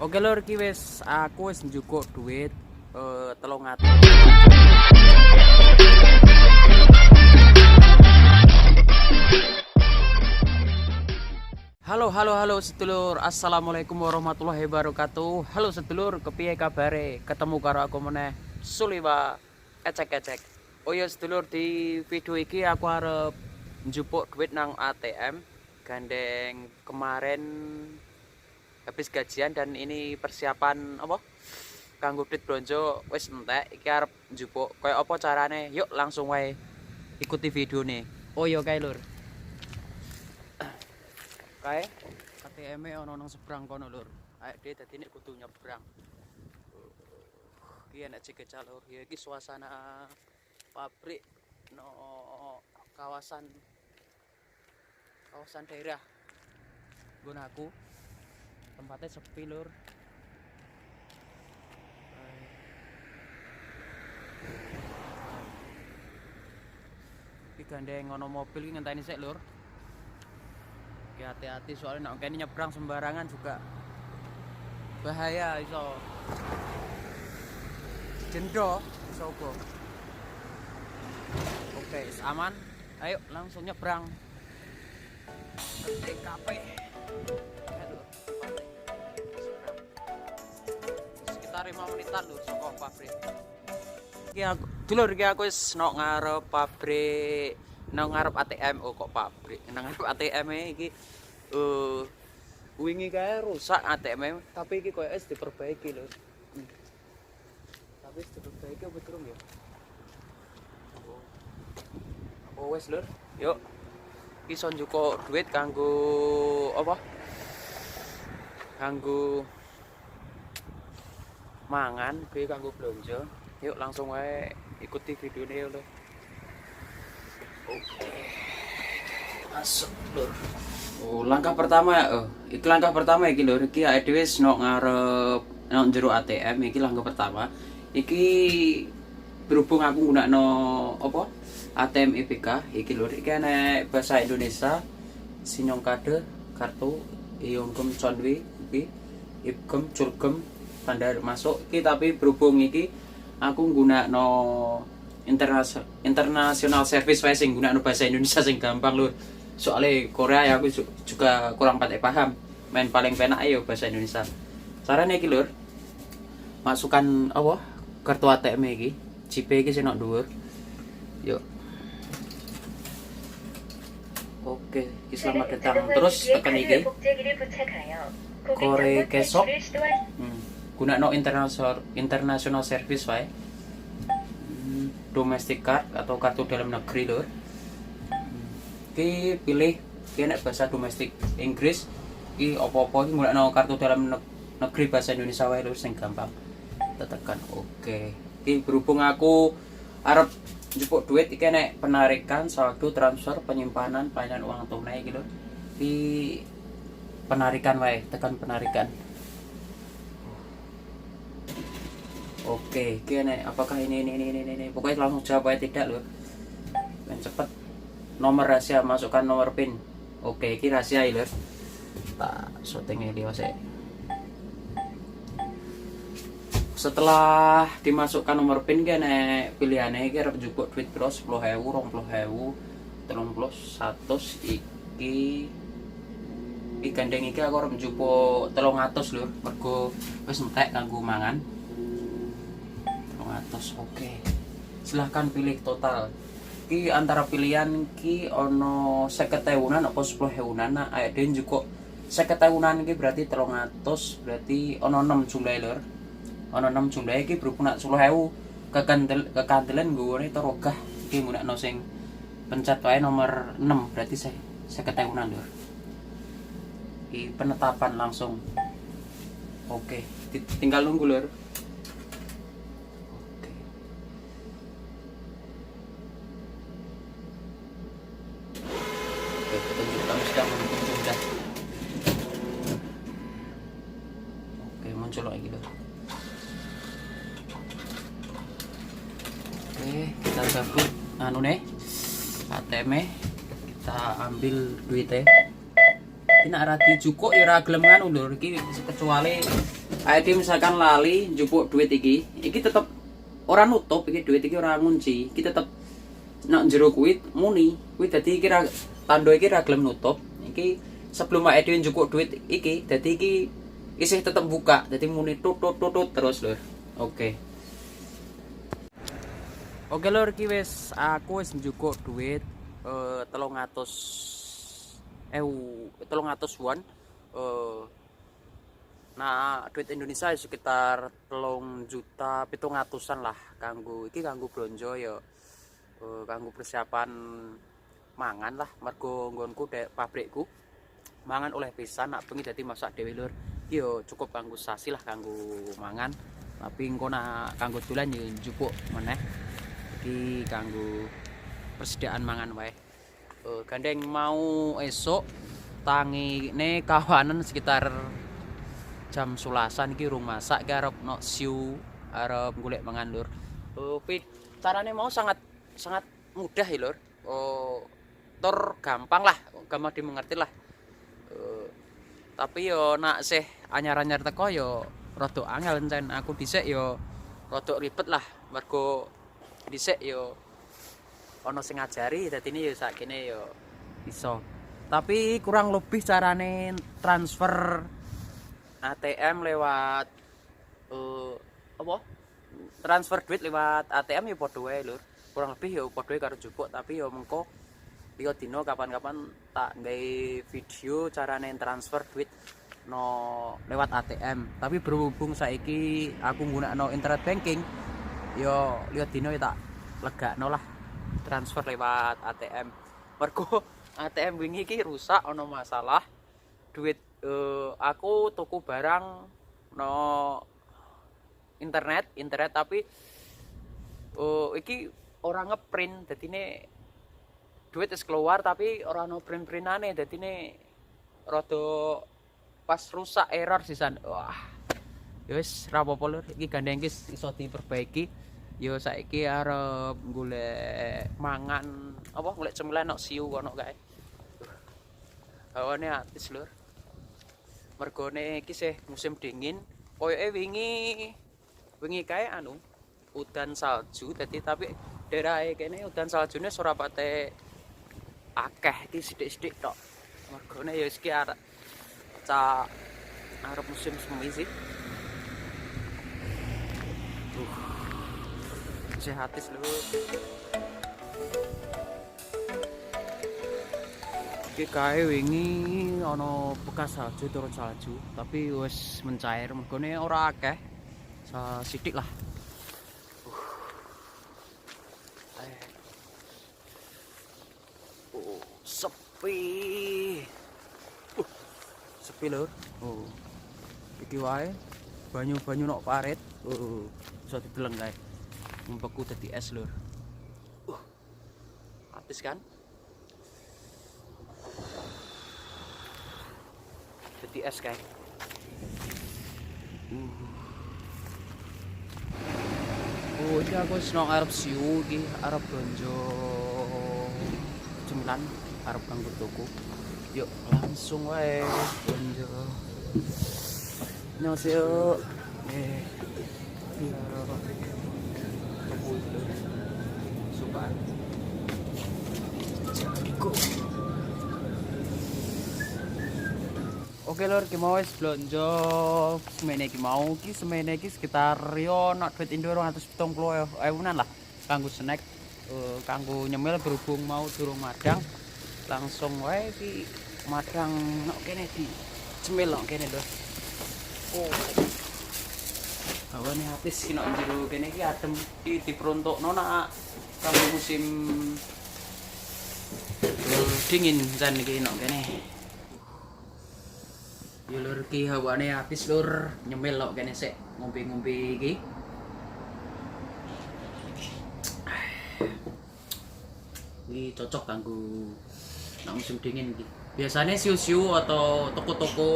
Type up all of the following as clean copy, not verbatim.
Oke lur, iki aku wis njukuk duit 300. Halo sedulur. Assalamualaikum warahmatullahi wabarakatuh. Halo sedulur, kepiye kabare? Ketemu karo aku meneh Suliwa ecek-ecek. Oh ya sedulur, di video iki aku arep njupuk duit nang ATM gandeng kemarin habis gajian, dan ini persiapan apa kanggo duit blonjo wis entek. Iki arep njupuk kaya apa carane, yuk langsung wae ikuti video nih. Oh yo kae lur, kae ATM e ono nang seberang kono lur. Aek dhewe dadi nek kudu nyebrang. Iki enek cekecak lur. Ya iki suasana pabrik no kawasan daerah nggon aku. Tempatnya sepi lur. Iki gandeng ngono mobil iki ngenteni sik lur. Iki hati-hati soalnya nek kene nyebrang sembarangan juga bahaya, iso jendro iso uga. Oke, aman. Ayo langsung nyebrang. TKP. Sekitar 5 menitan lho saka pabrik. Iki aku dulur, iki aku wis nang ngarep pabrik, nang ngarep ATM. Oh kok pabrik, nang ngarep ATM iki wingi kae rusak ATM, tapi iki koyo wis diperbaiki lho. Tapi wis diperbaiki apa durung ya? Oh wis lur, yuk. Iki iso njukuk duit kanggo apa? Kanggo mangan, kuwi kanggo blonjo. Yuk langsung wae ikuti videonya lho. Oke. Masuk lur. Oh, langkah pertama iki langkah pertama iki lur. Iki awake dhewe wis nok ngarep nang jero ATM. Iki langkah pertama. Iki berhubung aku nggunakno apa? ATM IPK iki lur. Iki enek bahasa Indonesia, sinyong kade, kartu, iungkem conwi, iki ibkem culkem tanda masuk. Iki tapi berhubung iki aku nggunakno international service wae sing nggunakno bahasa Indonesia sing gampang lur. Soalnya Korea ya aku juga kurang paham. Main paling penak ya bahasa Indonesia. Carane iki lur. Masukkan apa? Kartu ATM iki. Chip iki sing nok dhuwur. Yuk. Oke, selamat datang. Terus tekan iki. Kore kesok. Gunakno international service wae. Domestic card atau kartu dalam negeri lur. Iki pilih iki nek bahasa domestik Inggris, iki opo-opo iki nggunakno kartu dalam negeri bahasa Indonesia wae lur sing gampang. Tekan oke. Iki berhubung aku arep njupuk duit, iki nek penarikan, saldo, transfer, penyimpanan, pelayanan uang tunai iki lur. Iki penarikan wae, tekan penarikan. Oke, ini apakah ini pokoknya langsung jawab aja tidak lho. Dan cepet. Nomor rahasia, masukkan nomor PIN. Oke, ini rahasia ya lho. Tak syutingnya dia sih. Setelah dimasukkan nomor PIN kene pilihannya iki arep njupuk duit piro? 10.000, 20.000, 30, 100 iki gandeng iki aku arep njupuk 300 lho. Mergo wis entek kanggo mangan. Oke, silahkan pilih total. Ki antara pilihan ki ono 50.000-an apa 10.000-an. Nah, awake dhewe njukuk 50.000-an iki berarti 300, berarti ono 6 jumlahe lur. Ono 6 jumlahe iki berhubung nak 10.000 kekandelan nggone terogah iki nggunakno sing pencet wae nomor 6 berarti 50.000-an lur. Iki penetapan langsung. Oke, tinggal nunggu lur. Petunjuk kami sedang menunggu dah. Oke, muncul lagi lho. Oke, kita cabut anu nih ATM, kita ambil duitnya. Iki nek ora dijukuk ya ora gelem nganu lho iki kecuali ae misalkan lali njupuk duit iki tetep ora nutup iki duit iki ora ngunci. Iki tetep nek jero kuwi muni. Kuwi dadi iki ra tandha iki ra gelem nutup. Iki sebelum ae dhewe njupuk duit iki dadi iki isih tetep buka. Dadi muni tutut terus lho. Oke. Oke lur iki wis aku wis njukuk duit 300 won. Nah, duit Indonesia sekitar 3.700.000-an lah kanggo iki kanggo blonjo ya kanggo persiapan mangan lah mergo nggonku dek pabrikku mangan oleh pisan nak bengi dadi masak dhewe lur. Iki yo cukup kanggo sasi lah kanggo mangan. Tapi engko nak kanggo dolan yo njupuk meneh. Iki kanggo persediaan mangan wae. Gandeng mau esok tangine kawanan sekitar jam 11-an iki rung masak iki arep no siu arep golek mangan lur. Carane mau sangat mudah ya lur. Tur gampang lah, gampang dimengerti lah. Tapi yo nak sih anyar-anyar teko yo rada angel encen aku dhisik yo rada ribet lah mergo dhisik yo ono sing ngajari dadine yo sakjane yo iso. Tapi kurang lebih carane transfer ATM lewat transfer duit lewat ATM ya padha wae lur. Kurang lebih ya padha karo jupuk tapi ya mengko liya dino kapan-kapan tak gawe video carane transfer duit no lewat ATM. Tapi berhubung saiki aku nggunakno internet banking ya liya dino ya tak legakno lah transfer lewat ATM. Mergo ATM wingi iki rusak ana masalah duit aku tuku barang no internet tapi iki ora ngeprint dadine duit wis keluar tapi ora ono print-printane dadine rada pas rusak error sisan. Wah. Ya wis ra apa-apa lur iki gandeng iki iso diperbaiki. Yo saiki arep golek mangan golek cemilan nok siu ono kae. Hawane atis lur. Mergone iki sih musim dingin. Koyoke wingi kae udan salju dadi tapi daerahe kene udan saljune ora pate akeh iki sithik-sithik tok. Mergone ya iki arep musim semi sih. Sehatis lho. Iki kae wingi ana bekas salju turun salju, tapi wis mencair mergone ora akeh. Sithik lah. Sepi. Sepi lho. Iki wae banyu-banyu nok parit. Iso dideleng kae. Membeku dadi es lur. Habis kan? Dadi es kae. Iki aku wis nang arep siu iki, arep blonjo cemilan, arep kanggo tuku. Yuk langsung wae blonjo. Annyeonghaseyo. Oke lur, ki mau wis blonjo semene iki mau ki semene iki sekitar yo nak duit Indo 270.000-an lah kanggo snack kanggo nyemil berhubung mau durung madang langsung wae ki madang nok kene di cemil nok kene lho. Hawane habis ki nok jero kene iki adem diperuntukno nak kanggo musim dingin jan iki nok kene. Ya lur ki hawane habis lur nyemil kok kene sik ngombe-ngombe iki. Iki cocok kanggo nak musim dingin iki. Biasanya siu-siu atau toko-toko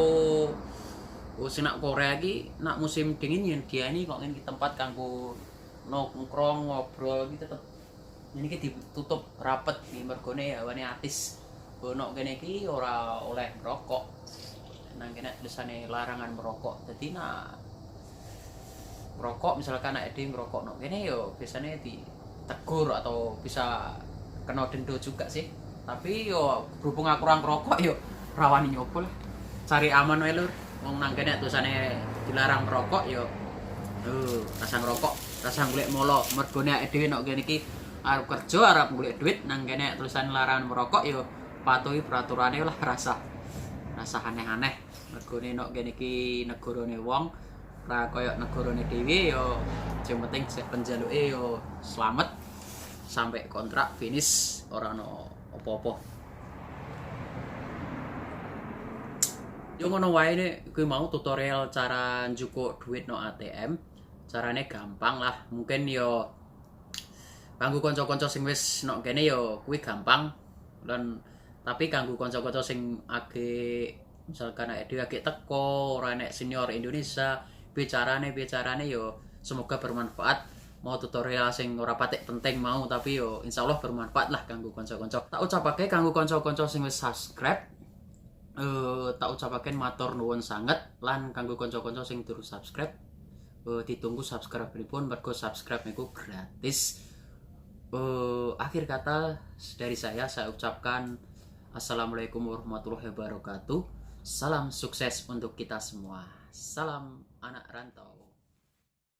sing nak Korea iki nak musim dingin yen diani kok ngene tempat kanggo nongkrong ngobrol iki tetep ini iki ditutup rapet iki mergone hawane atis. ono kene iki ora oleh merokok. Nang kene tulisane larangan merokok. Dadi merokok misalkan anak ade ngerokok no kene yo biasanya ditegur atau bisa kena denda juga sih. Tapi yo berhubung aku kurang ngerokok yo rawani nyoba lah. Cari aman wae lur. Wong nang kene tulisane dilarang merokok yo rasa ngerokok, rasa golek molo. Mergone awake dhewe nek kene iki arep kerja, arep golek duit nang kene tulisan larangan merokok yo patuhi peraturane lah rasa aneh-aneh. Mergone nek kene iki negarane wong ra koyo negarane dhewe yo sing penting penjaluke yo slamet sampai kontrak finish ora ono apa-apa. Yo ngono wae nek kuwi mau tutorial cara njukuk duit no ATM. Carane gampang lah. Mungkin yo kanggo kanca-kanca sing wis nok kene yo kuwi gampang. Lan tapi kanggo kanca-kanca sing age misalkan nek dhewe age teko ora nek senior Indonesia, bicarane yo semoga bermanfaat. Mau tutorial sing ora patek penting mau tapi yo insyaallah bermanfaat lah kanggo kanca-kanca. Tak ucapake kanggo kanca-kanca sing wis subscribe tak ucapake matur nuwun sanget lan kanggo kanca-kanca sing durung subscribe ditunggu subscribe-ipun mergo subscribe niku gratis. Akhir kata dari saya ucapkan assalamualaikum warahmatullahi wabarakatuh. Salam sukses untuk kita semua. Salam anak rantau.